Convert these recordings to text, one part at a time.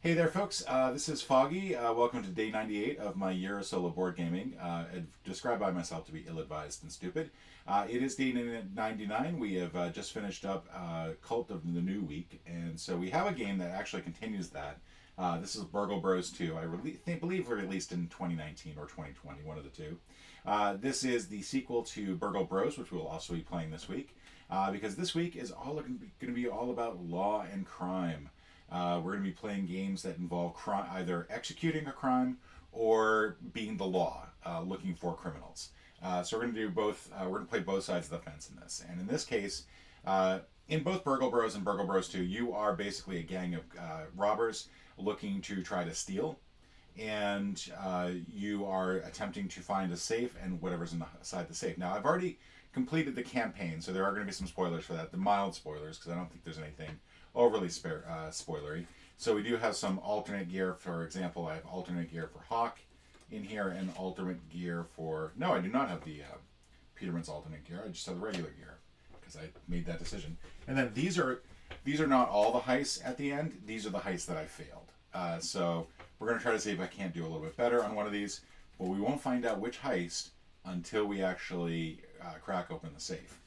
Hey there, folks. This is Foggy. Welcome to day 98 of my year of solo board gaming, described by myself to be ill-advised and stupid. It is day 99. We have just finished up Cult of the New Week, and so we have a game that actually continues that. This is Burgle Bros 2. I believe we released in 2019 or 2020, one of the two. This is the sequel to Burgle Bros, which we'll also be playing this week, because this week is all going to be all about law and crime. We're going to be playing games that involve either executing a crime or being the law, looking for criminals. So we're going to do both. We're going to play both sides of the fence in this. And in this case, in both Burgle Bros and Burgle Bros 2, you are basically a gang of robbers looking to try to steal. And you are attempting to find a safe and whatever's inside the safe. Now, I've already completed the campaign, so there are going to be some spoilers for that. The mild spoilers, because I don't think there's anything overly spoilery. So we do have some alternate gear. For example, I have alternate gear for Hawk in here and alternate gear for... No, I do not have the Peterman's alternate gear. I just have the regular gear because I made that decision. And then these are not all the heists at the end. These are the heists that I failed. So we're going to try to see if I can't do a little bit better on one of these. But we won't find out which heist until we actually crack open the safe.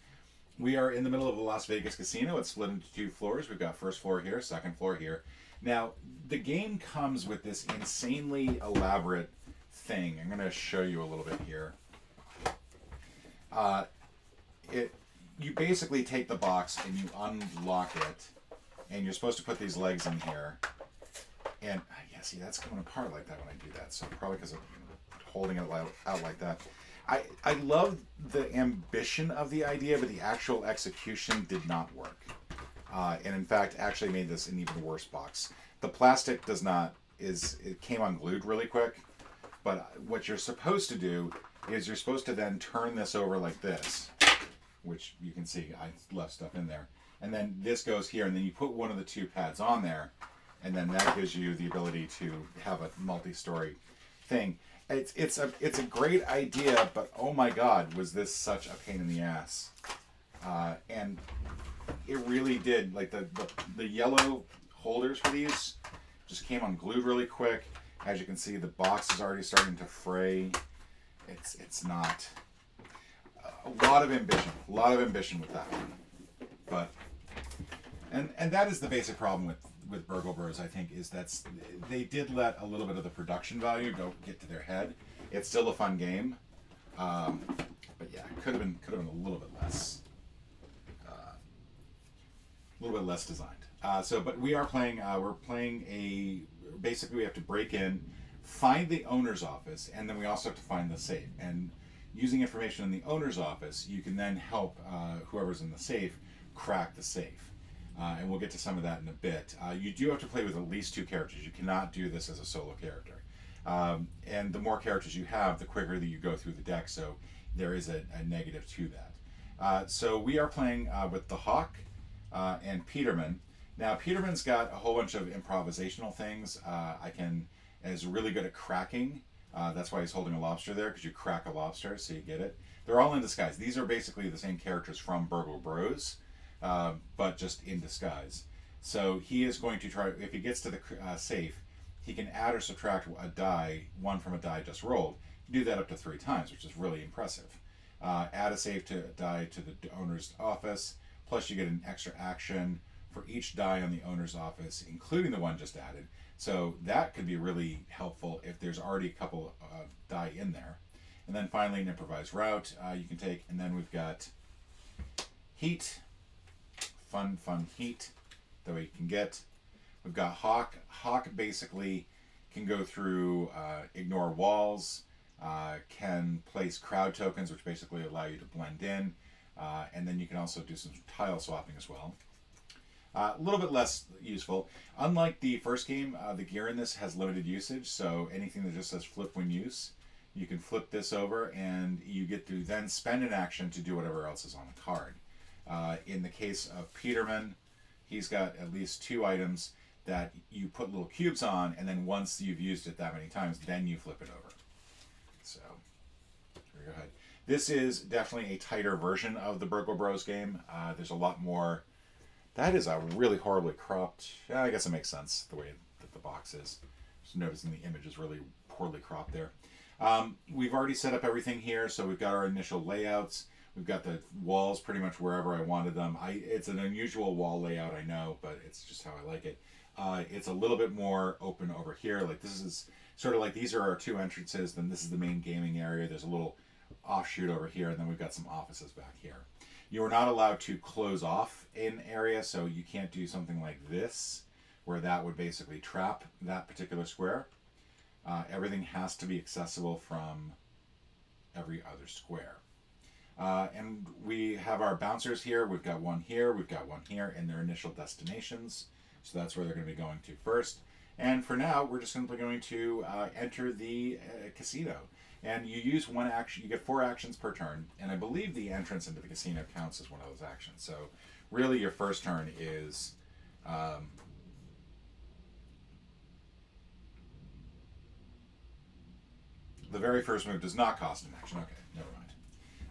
We are in the middle of a Las Vegas casino. It's split into two floors. We've got first floor here, second floor here. Now, the game comes with this insanely elaborate thing. I'm going to show you a little bit here. You basically take the box and you unlock it, and you're supposed to put these legs in here. And yeah, see, that's coming apart like that when I do that. So probably because I'm holding it out like that. I love the ambition of the idea, but the actual execution did not work. And in fact, actually made this an even worse box. The plastic it came unglued really quick. But what you're supposed to do is you're supposed to then turn this over like this, which you can see I left stuff in there. And then this goes here, and then you put one of the two pads on there, and then that gives you the ability to have a multi-story thing. It's a great idea, but oh my God, was this such a pain in the ass? And it really did. Like the yellow holders for these just came unglued really quick. As you can see, the box is already starting to fray. It's not a lot of ambition with that one. But and that is the basic problem with Burgle Bros, I think, is that they did let a little bit of the production value get to their head. It's still a fun game, but yeah, it could have been a little bit less designed. But we are playing. We're playing basically we have to break in, find the owner's office, and then we also have to find the safe. And using information in the owner's office, you can then help whoever's in the safe crack the safe. And we'll get to some of that in a bit. You do have to play with at least two characters. You cannot do this as a solo character. And the more characters you have, the quicker that you go through the deck. So there is a negative to that. So we are playing with the Hawk and Peterman. Now, Peterman's got a whole bunch of improvisational things. Is really good at cracking. That's why he's holding a lobster there, because you crack a lobster, so you get it. They're all in disguise. These are basically the same characters from Burgle Bros, but just in disguise. So he is going to try, if he gets to the safe, he can add or subtract a die, one from a die just rolled. You do that up to 3 times, which is really impressive. Add a die to the owner's office, plus you get an extra action for each die on the owner's office, including the one just added. So that could be really helpful if there's already a couple die in there. And then finally, an improvised route you can take, and then we've got heat. Fun heat that we can get. We've got Hawk. Hawk basically can go through, ignore walls, can place crowd tokens, which basically allow you to blend in, and then you can also do some tile swapping as well. A little bit less useful. Unlike the first game, the gear in this has limited usage, so anything that just says flip when use, you can flip this over and you get to then spend an action to do whatever else is on the card. In the case of Peterman, he's got at least 2 items that you put little cubes on, and then once you've used it that many times, then you flip it over. So, here we go ahead. This is definitely a tighter version of the Burgle Bros game. There's a lot more. That is a really horribly cropped. I guess it makes sense the way that the boxes. Just noticing the image is really poorly cropped there. We've already set up everything here, so we've got our initial layouts. We've got the walls pretty much wherever I wanted them. It's an unusual wall layout, I know, but it's just how I like it. It's a little bit more open over here. Like this is sort of like these are our two entrances, then this is the main gaming area. There's a little offshoot over here, and then we've got some offices back here. You are not allowed to close off an area, so you can't do something like this, where that would basically trap that particular square. Everything has to be accessible from every other square. And we have our bouncers here. We've got one here, we've got one here in their initial destinations. So that's where they're going to be going to first. And for now, we're just simply going to enter the casino. And you use one action, you get 4 actions per turn. And I believe the entrance into the casino counts as one of those actions. So really your first turn is the very first move does not cost an action. Okay, never mind.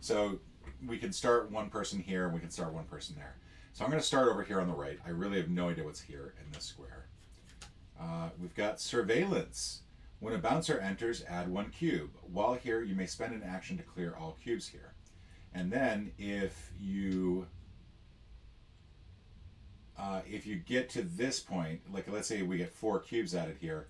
So we can start one person here, and we can start one person there. So I'm going to start over here on the right. I really have no idea what's here in this square. We've got surveillance. When a bouncer enters, add 1 cube. While here, you may spend an action to clear all cubes here. And then if you get to this point, like let's say we get 4 cubes added here,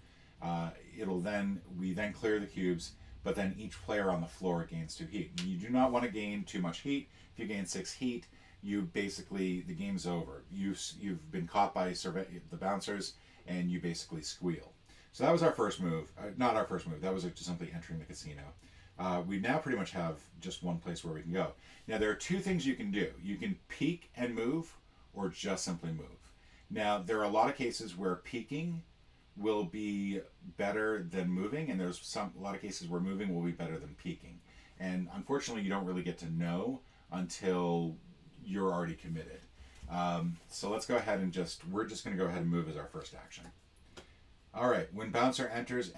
we then clear the cubes, but then each player on the floor gains 2 heat. And you do not want to gain too much heat. If you gain 6 heat, the game's over. You've been caught by the bouncers, and you basically squeal. So that was our first move. Not our first move. That was just simply entering the casino. We now pretty much have just one place where we can go. Now there are 2 things you can do. You can peek and move, or just simply move. Now there are a lot of cases where peeking will be better than moving, and there's a lot of cases where moving will be better than peeking. And unfortunately, you don't really get to know until you're already committed. So let's go ahead and we're just going to go ahead and move as our first action. All right, when bouncer enters,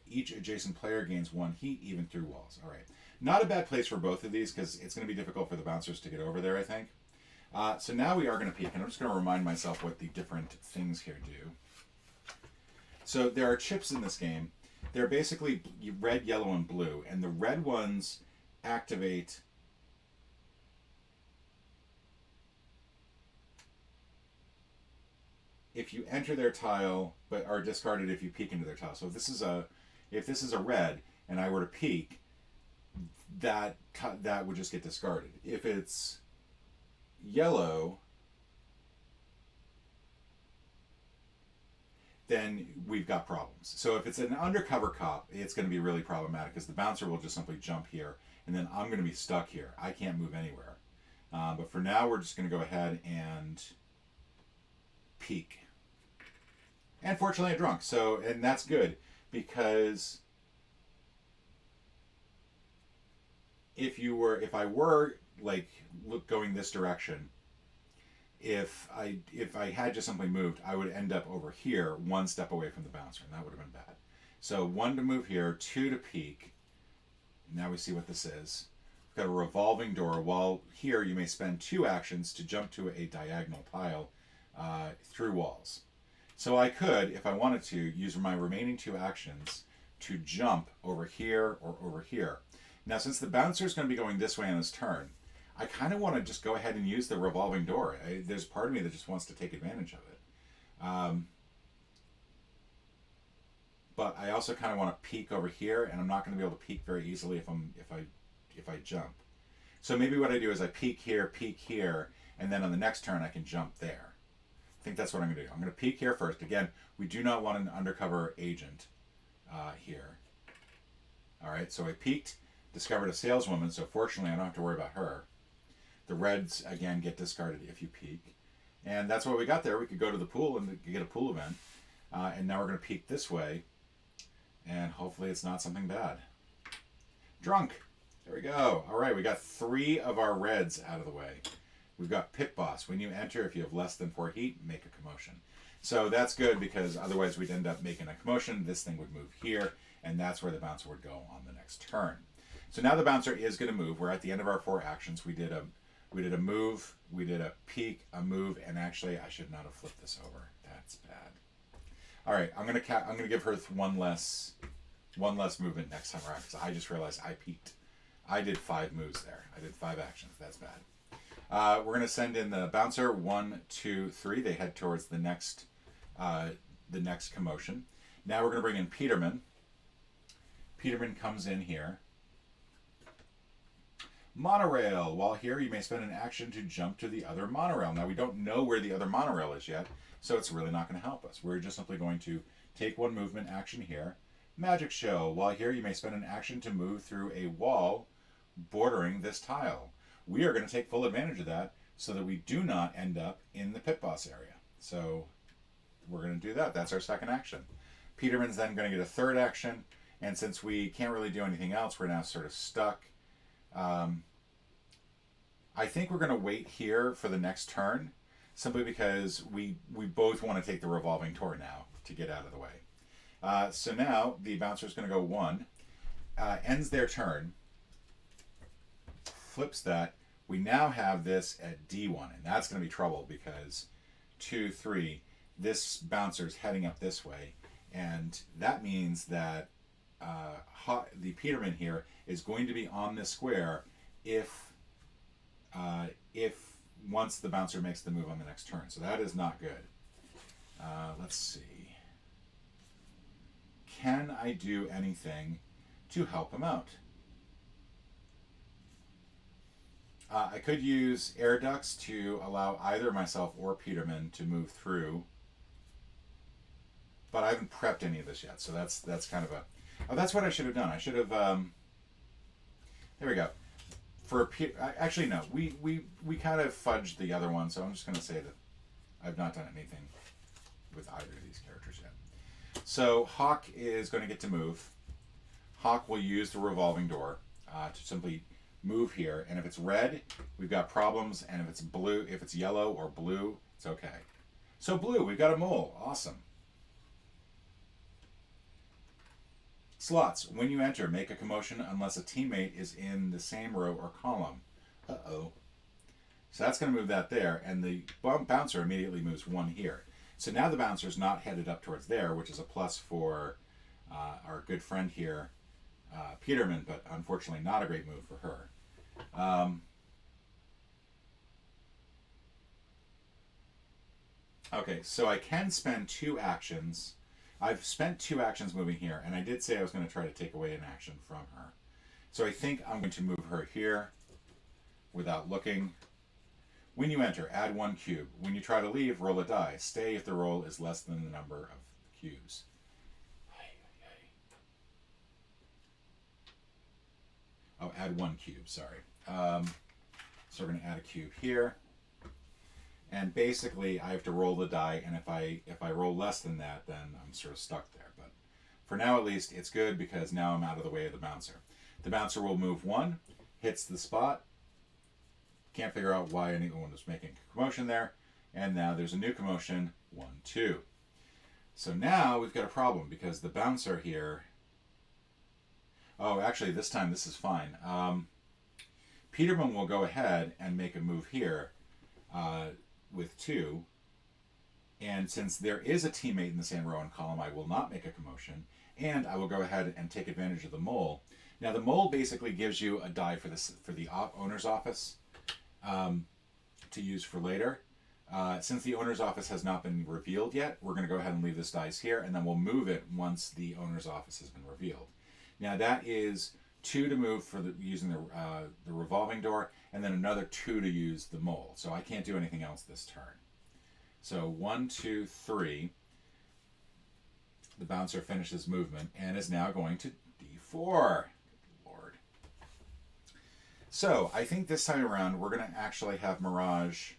each adjacent player gains 1 heat, even through walls. All right, not a bad place for both of these, because it's going to be difficult for the bouncers to get over there, I think. So now we are going to peek, and I'm just going to remind myself what the different things here do. So there are chips in this game. They're basically red, yellow, and blue, and the red ones activate if you enter their tile, but are discarded if you peek into their tile. So if this is a red, and I were to peek, that would just get discarded. If it's yellow, then we've got problems. So if it's an undercover cop, it's going to be really problematic, because the bouncer will just simply jump here, and then I'm going to be stuck here. I can't move anywhere. But for now, we're just going to go ahead and peek. And fortunately, I drunk. And that's good, because if I were like going this direction, if I had just simply moved, I would end up over here, 1 step away from the bouncer, and that would have been bad. So 1 to move here, 2 to peek. Now we see what this is. We've got a revolving door. While here, you may spend 2 actions to jump to a diagonal tile through walls. So I could, if I wanted to, use my remaining 2 actions to jump over here or over here. Now, since the bouncer is going to be going this way on his turn, I kind of want to just go ahead and use the revolving door. There's part of me that just wants to take advantage of it. But I also kind of want to peek over here, and I'm not going to be able to peek very easily if I jump. So maybe what I do is I peek here, and then on the next turn I can jump there. I think that's what I'm going to do. I'm going to peek here first. Again, we do not want an undercover agent here. All right, so I peeked, discovered a saleswoman, so fortunately I don't have to worry about her. The reds, again, get discarded if you peek. And that's what we got there. We could go to the pool and get a pool event. And now we're going to peek this way. And hopefully it's not something bad. Drunk. There we go. All right, we got 3 of our reds out of the way. We've got Pit Boss. When you enter, if you have less than 4 heat, make a commotion. So that's good, because otherwise we'd end up making a commotion. This thing would move here, and that's where the bouncer would go on the next turn. So now the bouncer is going to move. We're at the end of our 4 actions. We did a move, we did a peek, a move, and actually I should not have flipped this over. That's bad. All right, I'm gonna give her one less movement next time around because I just realized I peaked. I did 5 moves there. I did 5 actions. That's bad. We're gonna send in the bouncer. 1, 2, 3. They head towards the next commotion. Now we're gonna bring in Peterman. Peterman comes in here. Monorail. While here, you may spend an action to jump to the other monorail. Now we don't know where the other monorail is yet, so it's really not going to help us. We're just simply going to take 1 movement action here. Magic Show. While here, you may spend an action to move through a wall bordering this tile. We are going to take full advantage of that so that we do not end up in the pit boss area. So we're going to do that. That's our second action. Peterman's then going to get a third action, and since we can't really do anything else, we're now sort of stuck. I think we're going to wait here for the next turn, simply because we both want to take the revolving door now to get out of the way. So now the bouncer is going to go 1, ends their turn, flips that. We now have this at D1, and that's going to be trouble because 2, 3, this bouncer is heading up this way, and that means that the Peterman here is going to be on this square if once the bouncer makes the move on the next turn. So that is not good. Let's see. Can I do anything to help him out? I could use air ducts to allow either myself or Peterman to move through, but I haven't prepped any of this yet, so that's kind of a... Oh, that's what I should have done. I should have... there we go. Actually, no. We kind of fudged the other one, so I'm just going to say that I've not done anything with either of these characters yet. So Hawk is going to get to move. Hawk will use the revolving door to simply move here, and if it's red, we've got problems, and if it's blue, if it's yellow or blue, it's okay. So blue, we've got a mole. Awesome. Slots. When you enter, make a commotion unless a teammate is in the same row or column. Uh-oh. So that's going to move that there, and the bouncer immediately moves 1 here. So now the bouncer's not headed up towards there, which is a plus for our good friend here, Peterman, but unfortunately not a great move for her. Okay, so I can spend 2 actions. I've spent 2 actions moving here, and I did say I was going to try to take away an action from her. So I think I'm going to move her here without looking. When you enter, add 1 cube. When you try to leave, roll a die. Stay if the roll is less than the number of cubes. Oh, add 1 cube, sorry. So we're going to add a cube here. And basically, I have to roll the die, and if I roll less than that, then I'm sort of stuck there. But for now, at least, it's good because now I'm out of the way of the bouncer. The bouncer will move 1, hits the spot. Can't figure out why anyone was making a commotion there. And now there's a new commotion, 1, 2. So now we've got a problem because the bouncer here... Oh, actually, this time this is fine. Peterman will go ahead and make a move here with 2. And since there is a teammate in the same row and column, I will not make a commotion. And I will go ahead and take advantage of the mole. Now, the mole basically gives you a die for the owner's office to use for later. Since the owner's office has not been revealed yet, we're going to go ahead and leave this dice here, and then we'll move it once the owner's office has been revealed. Now, that is 2 to move for using the revolving door, and then another 2 to use the mole. So I can't do anything else this turn. So 1, 2, 3. The bouncer finishes movement and is now going to D4. Lord. So I think this time around we're going to actually have Mirage.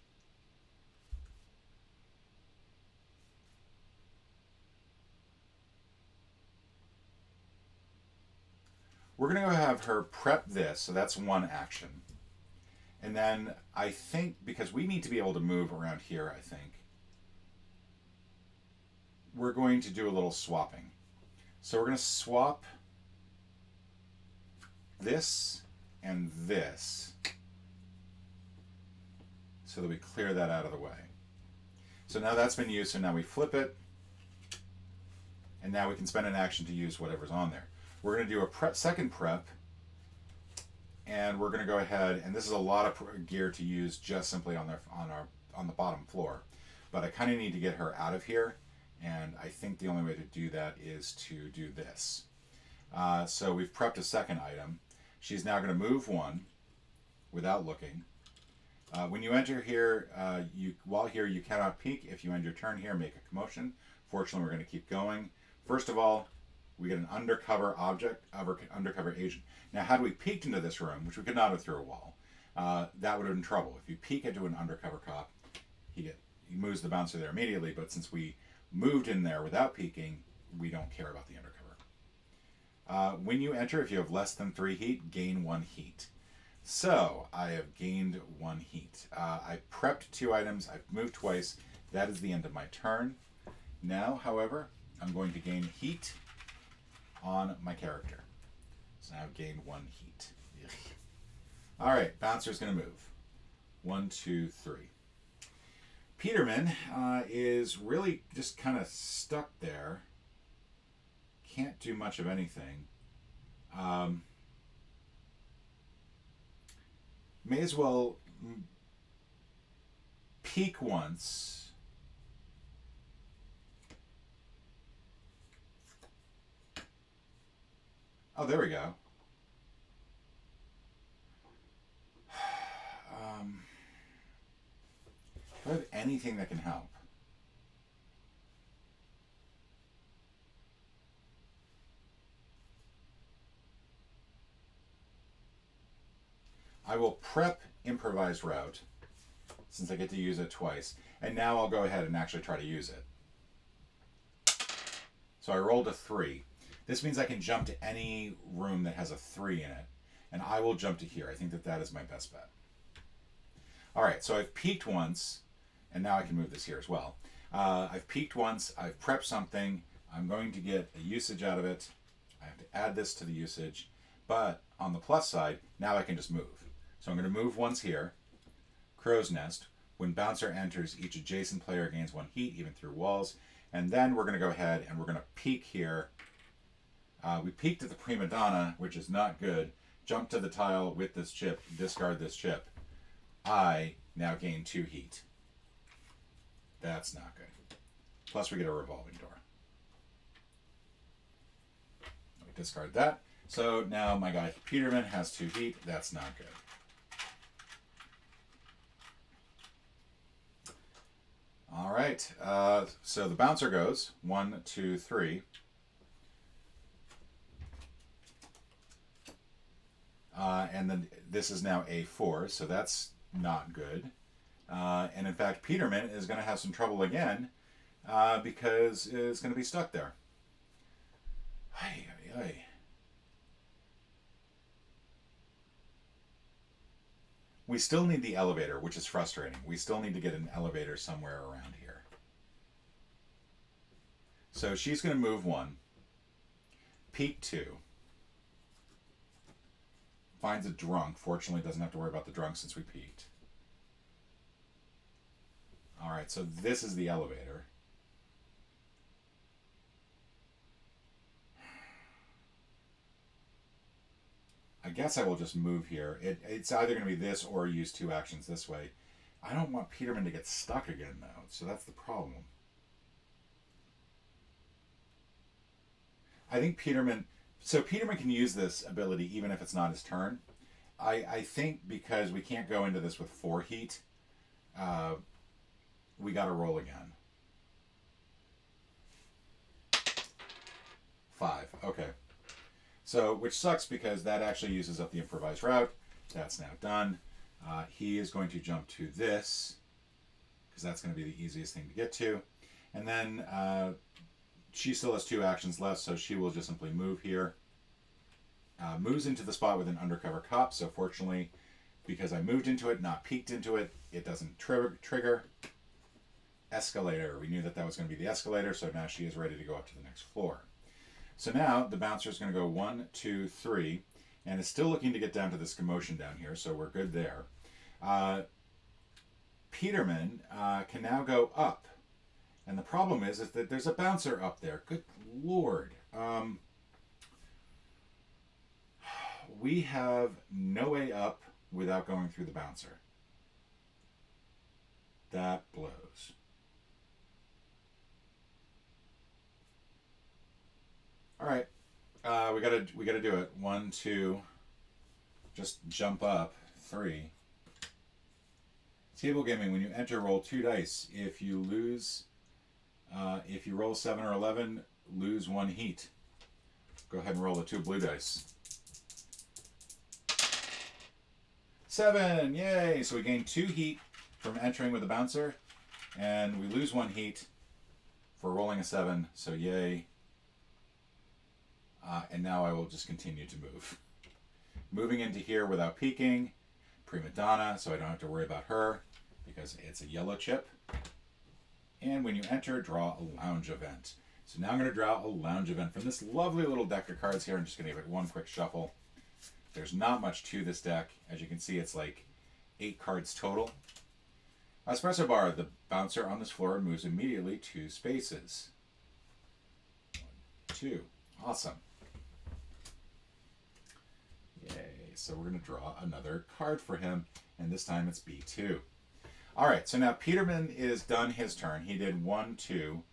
We're going to have her prep this, so that's 1 action. And then I think, because we need to be able to move around here, I think, we're going to do a little swapping. So we're going to swap this and this so that we clear that out of the way. So now that's been used, so now we flip it. And now we can spend an action to use whatever's on there. We're going to do a second prep, and we're going to go ahead, and this is a lot of gear to use just simply on the bottom floor. But I kind of need to get her out of here, and I think the only way to do that is to do this. So we've prepped a second item. She's now going to move one without looking. When you enter here, while here you cannot peek. If you end your turn here, make a commotion. Fortunately, we're going to keep going. First of all, we get an undercover object, undercover agent. Now, had we peeked into this room, which we could not have through a wall, that would have been trouble. If you peek into an undercover cop, he moves the bouncer there immediately, but since we moved in there without peeking, we don't care about the undercover. When you enter, if you have less than 3 heat, gain 1 heat. So, I have gained 1 heat. I prepped 2 items, I've moved twice. That is the end of my turn. Now, however, I'm going to gain heat on my character. So now I've gained 1 heat. Alright, bouncer's going to move. 1, 2, 3. Peterman is really just kind of stuck there. Can't do much of anything. May as well peek once. Oh, there we go. Do I have anything that can help? I will prep improvised route since I get to use it twice. And now I'll go ahead and actually try to use it. So I rolled a 3. This means I can jump to any room that has a 3 in it. And I will jump to here. I think that is my best bet. Alright, so I've peeked once. And now I can move this here as well. I've peeked once. I've prepped something. I'm going to get a usage out of it. I have to add this to the usage. But on the plus side, now I can just move. So I'm going to move once here. Crow's Nest. When bouncer enters, each adjacent player gains 1 heat, even through walls. And then we're going to go ahead and we're going to peek here. We peeked at the Prima Donna, which is not good. Jump to the tile with this chip. Discard this chip. I now gain 2 heat. That's not good. Plus we get a revolving door. We discard that. So now my guy Peterman has 2 heat. That's not good. All right. So the bouncer goes 1, 2, 3. And then this is now A4, so that's not good. And in fact, Peterman is going to have some trouble again because it's going to be stuck there. Ay, ay, ay. We still need the elevator, which is frustrating. We still need to get an elevator somewhere around here. So she's going to move 1. Peek 2. Finds a drunk. Fortunately, doesn't have to worry about the drunk since we peeked. Alright, so this is the elevator. I guess I will just move here. It's either going to be this or use 2 actions this way. I don't want Peterman to get stuck again, though, so that's the problem. I think Peterman... So Peterman can use this ability even if it's not his turn. I think because we can't go into this with 4 heat, we got to roll again. 5. Okay. So, which sucks because that actually uses up the improvised route. That's now done. He is going to jump to this because that's going to be the easiest thing to get to. And then she still has 2 actions left, so she will just simply move here. Moves into the spot with an undercover cop, so fortunately, because I moved into it, not peeked into it, it doesn't trigger. Escalator. We knew that that was going to be the escalator, so now she is ready to go up to the next floor. So now the bouncer is going to go 1, 2, 3, and is still looking to get down to this commotion down here, so we're good there. Peterman can now go up And the problem is that there's a bouncer up there. Good Lord. We have no way up without going through the bouncer. That blows. All right, we gotta do it. 1, 2. Just jump up. 3. Table gaming. When you enter, roll 2 dice. If you lose, if you roll 7 or 11, lose 1 heat. Go ahead and roll the 2 blue dice. 7, yay! So we gain 2 heat from entering with a bouncer, and we lose 1 heat for rolling a 7. So yay! And now I will just continue to move. Moving into here without peeking. Prima Donna, so I don't have to worry about her because it's a yellow chip. And when you enter, draw a lounge event. So now I'm going to draw a lounge event from this lovely little deck of cards here. I'm just going to give it one quick shuffle. There's not much to this deck. As you can see, it's like 8 cards total. Espresso bar. The bouncer on this floor moves immediately 2 spaces. 1, 2. Awesome. Yay. So we're going to draw another card for him, and this time it's B2. All right, so now Peterman is done his turn. He did 1, 2,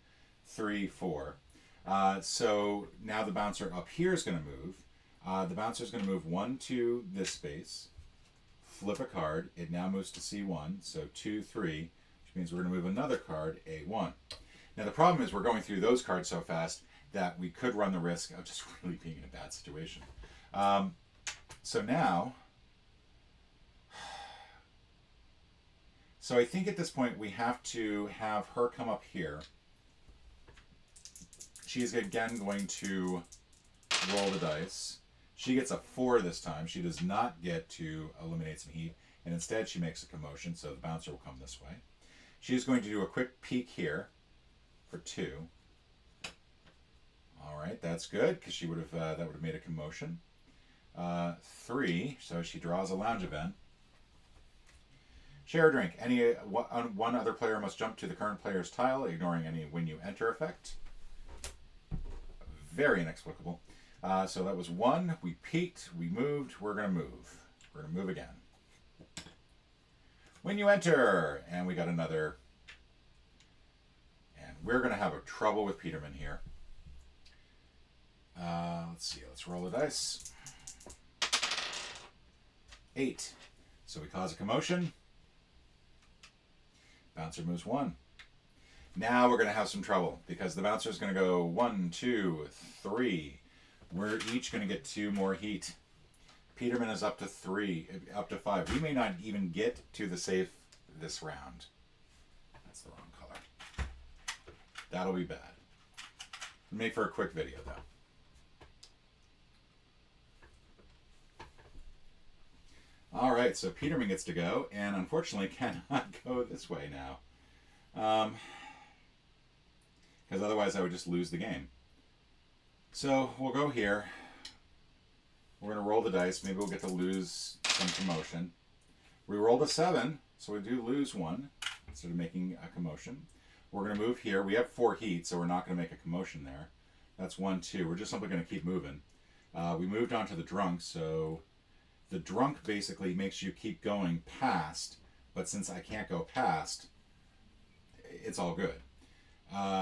3, 4. So now the bouncer up here is going to move. The bouncer is going to move 1 to this space, flip a card. It now moves to C1, so 2, 3, which means we're going to move another card, A1. Now the problem is we're going through those cards so fast that we could run the risk of just really being in a bad situation. So now, so I think at this point we have to have her come up here. She's again going to roll the dice. She gets a 4 this time. She does not get to eliminate some heat, and instead she makes a commotion, so the bouncer will come this way. She's going to do a quick peek here for 2. All right, that's good because she would have that would have made a commotion. 3, so she draws a lounge event. Share a drink. One other player must jump to the current player's tile, ignoring any when you enter effect. Very inexplicable. So that was 1. We peeked. We moved. We're going to move. We're going to move again. When you enter, and we got another. And we're going to have a trouble with Peterman here. Let's see. Let's roll the dice. 8. So we cause a commotion. Bouncer moves 1. Now we're going to have some trouble because the bouncer is going to go 1, 2, 3. We're each going to get 2 more heat. Peterman is up to 3, up to 5. We may not even get to the safe this round. That's the wrong color. That'll be bad. Make for a quick video though. All right, so Peterman gets to go, and unfortunately cannot go this way now. Because otherwise I would just lose the game. So we'll go here. We're going to roll the dice. Maybe we'll get to lose some commotion. We rolled a 7, so we do lose 1 instead of making a commotion. We're going to move here. We have 4 heat, so we're not going to make a commotion there. That's 1, 2. We're just simply going to keep moving. We moved on to the drunk, so the drunk basically makes you keep going past, but since I can't go past, it's all good.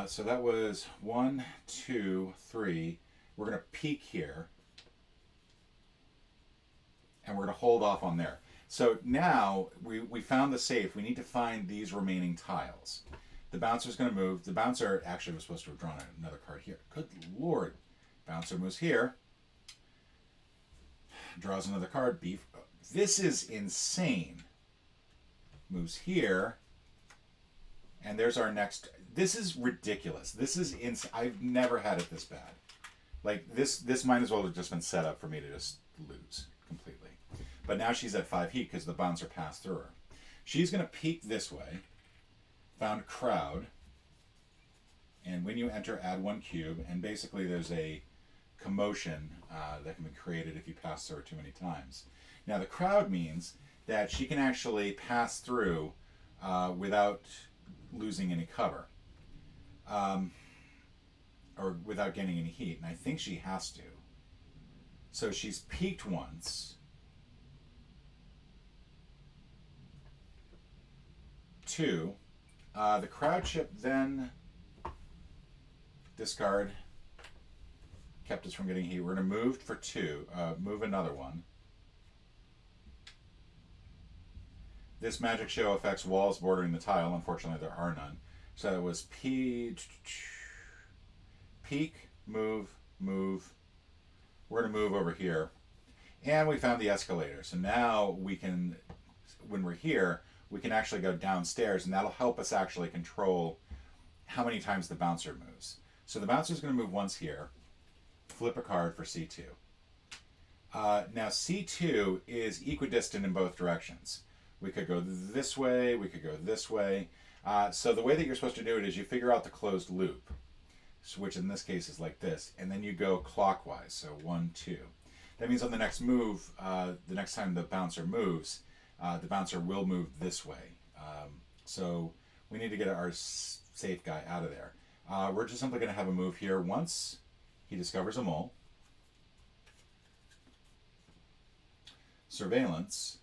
So that was 1, 2, 3. We're going to peek here. And we're going to hold off on there. So now we found the safe. We need to find these remaining tiles. The bouncer's going to move. The bouncer actually was supposed to have drawn another card here. Good Lord. Bouncer moves here. Draws another card. Beef. This is insane. Moves here. And there's our next. This is ridiculous. This is I've never had it this bad. Like this might as well have just been set up for me to just lose completely. But now she's at 5 heat because the bouncer passed through her. She's going to peek this way. Found crowd. And when you enter, add 1 cube. And basically there's a commotion that can be created if you pass through her too many times. Now the crowd means that she can actually pass through without losing any cover. um, or without getting any heat, and I think she has to. So she's peaked once. Two. The crowd chip then discard. Kept us from getting heat. We're going to move for two. Move another one. This magic show affects walls bordering the tile. Unfortunately, there are none. So it was peak, move, move. We're going to move over here. And we found the escalator. So now we can, when we're here, we can actually go downstairs, and that'll help us actually control how many times the bouncer moves. So the bouncer is going to move once here. Flip a card for C2. Now C2 is equidistant in both directions. We could go this way, we could go this way. So the way that you're supposed to do it is you figure out the closed loop, which in this case is like this, and then you go clockwise, so 1, 2. That means on the next move, the next time the bouncer moves, the bouncer will move this way. So we need to get our safe guy out of there. We're just simply going to have a move here once he discovers a mole. Surveillance.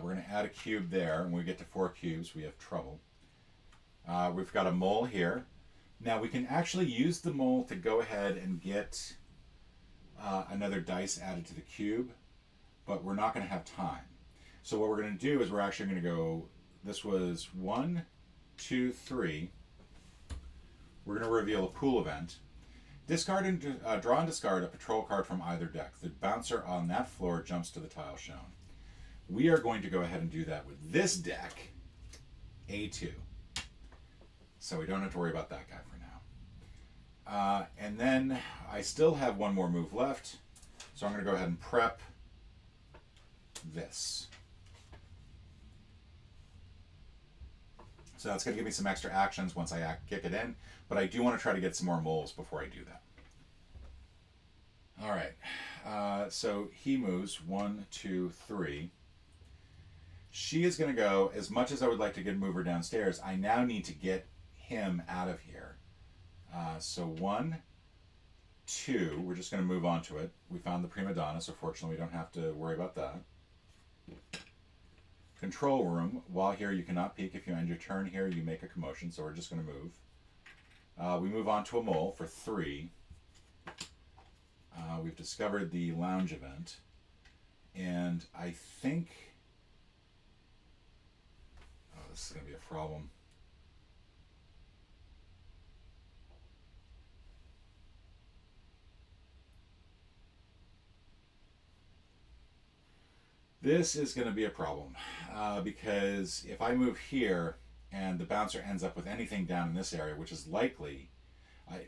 We're going to add a cube there, and when we get to 4 cubes, we have trouble. We've got a mole here. Now we can actually use the mole to go ahead and get another dice added to the cube, but we're not going to have time. So what we're going to do is we're actually going to go, this was 1, 2, 3. We're going to reveal a pool event. Discard and draw and discard a patrol card from either deck. The bouncer on that floor jumps to the tile shown. We are going to go ahead and do that with this deck, A2. So we don't have to worry about that guy for now. And then I still have one more move left. So I'm going to go ahead and prep this. So that's going to give me some extra actions once I kick it in. But I do want to try to get some more moles before I do that. All right. So he moves 1, 2, 3. She is going to go, as much as I would like to get move her downstairs, I now need to get him out of here. So 1, 2, we're just going to move on to it. We found the prima donna, so fortunately we don't have to worry about that. Control room. While here, you cannot peek. If you end your turn here, you make a commotion, so we're just going to move. We move on to a mole for 3. We've discovered the lounge event, and I think... Oh, this is going to be a problem. This is going to be a problem because if I move here and the bouncer ends up with anything down in this area, which is likely,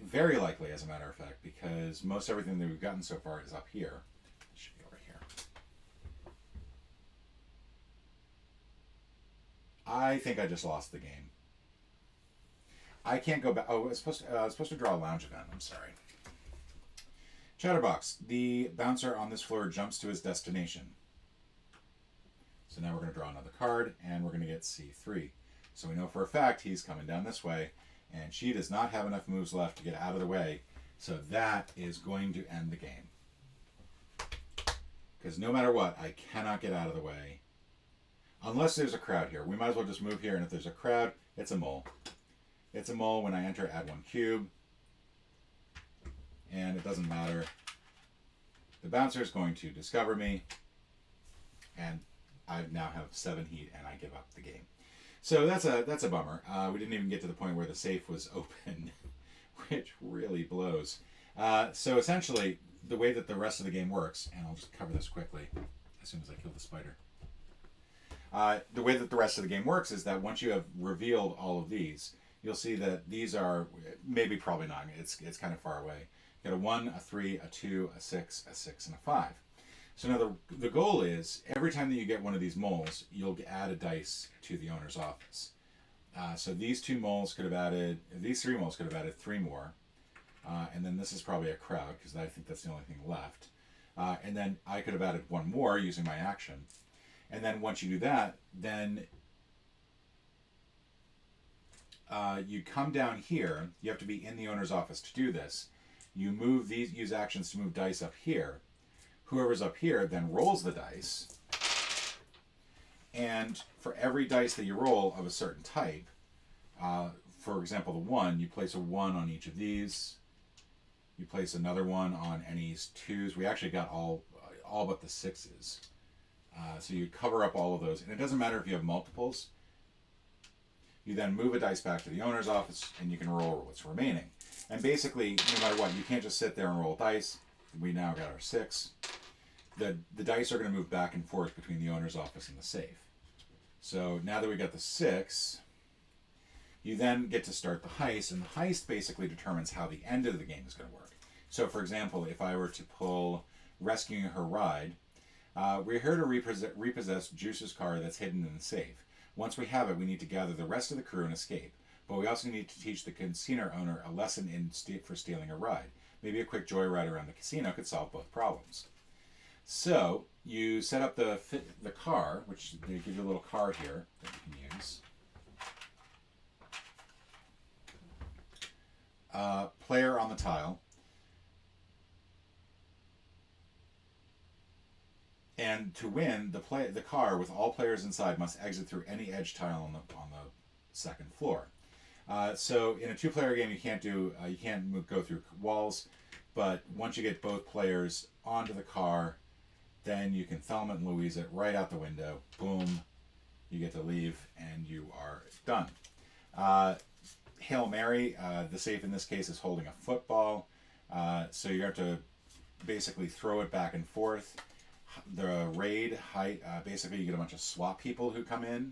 very likely as a matter of fact, because most everything that we've gotten so far is up here. It should be over here. I think I just lost the game. I can't go back. Oh, I was supposed to draw a lounge event. I'm sorry. Chatterbox. The bouncer on this floor jumps to his destination. So now we're going to draw another card, and we're going to get C3. So we know for a fact he's coming down this way, and she does not have enough moves left to get out of the way. So that is going to end the game. Because no matter what, I cannot get out of the way. Unless there's a crowd here. We might as well just move here, and if there's a crowd, it's a mole. It's a mole. When I enter, add 1 cube. And it doesn't matter. The bouncer is going to discover me, and I now have 7 heat, and I give up the game. So that's a bummer. We didn't even get to the point where the safe was open, which really blows. So essentially, the way that the rest of the game works, and I'll just cover this quickly as soon as I kill the spider. The way that the rest of the game works is that once you have revealed all of these, you'll see that these are, maybe probably not, it's kind of far away. You got a 1, a 3, a 2, a 6, a 6, and a 5. So now the goal is, every time that you get one of these moles, you'll add a dice to the owner's office. So these 2 moles could have added, these 3 moles could have added 3 more. And then this is probably a crowd, because I think that's the only thing left. And then I could have added 1 more using my action. And then once you do that, then you come down here. You have to be in the owner's office to do this. You move these, use actions to move dice up here. Whoever's up here then rolls the dice. And for every dice that you roll of a certain type, for example, the 1, you place a 1 on each of these. You place another one on any 2s. We actually got all but the 6s. So you cover up all of those. And it doesn't matter if you have multiples. You then move a dice back to the owner's office, and you can roll what's remaining. And basically, no matter what, you can't just sit there and roll dice. We now got our 6. The dice are going to move back and forth between the owner's office and the safe. So now that we got the 6, you then get to start the heist, and the heist basically determines how the end of the game is going to work. So, for example, if I were to pull Rescuing Her Ride, we're here to repossess Juice's car that's hidden in the safe. Once we have it, we need to gather the rest of the crew and escape. But we also need to teach the casino owner a lesson for stealing a ride. Maybe a quick joyride around the casino could solve both problems. So you set up the car, which they give you a little car here that you can use. Player on the tile. And to win, the car with all players inside must exit through any edge tile on the second floor. So in a 2-player game, you can't go through walls, but once you get both players onto the car, then you can Thelma and Louise it right out the window. Boom, you get to leave, and you are done. Hail Mary, the safe in this case is holding a football, so you have to basically throw it back and forth. The raid, basically you get a bunch of SWAT people who come in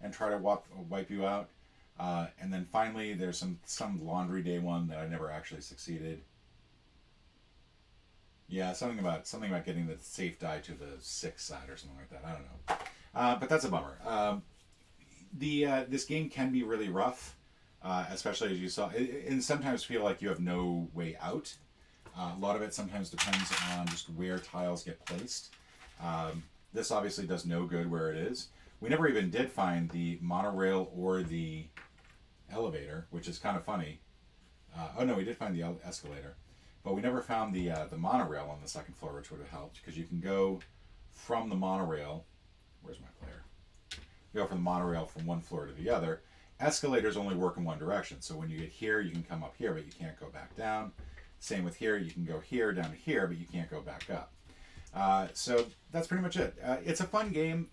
and try to wipe you out. And then finally there's some laundry day one that I never actually succeeded. Yeah, something about getting the safe die to the 6 side or something like that. I don't know. But that's a bummer. This game can be really rough, especially as you saw. And sometimes feel like you have no way out. A lot of it sometimes depends on just where tiles get placed. This obviously does no good where it is. We never even did find the monorail or the elevator, which is kind of funny. Oh no, we did find the escalator. But we never found the monorail on the second floor, which would have helped, because you can go from the monorail. Where's my player? You go from the monorail from one floor to the other. Escalators only work in one direction, so when you get here, you can come up here, but you can't go back down. Same with here, you can go here down to here, but you can't go back up. So that's pretty much it. It's a fun game.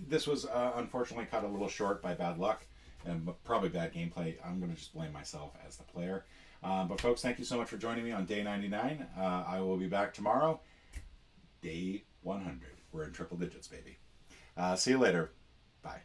This was unfortunately cut a little short by bad luck and probably bad gameplay. I'm going to just blame myself as the player. But folks, thank you so much for joining me on day 99. I will be back tomorrow, day 100. We're in triple digits, baby. See you later. Bye.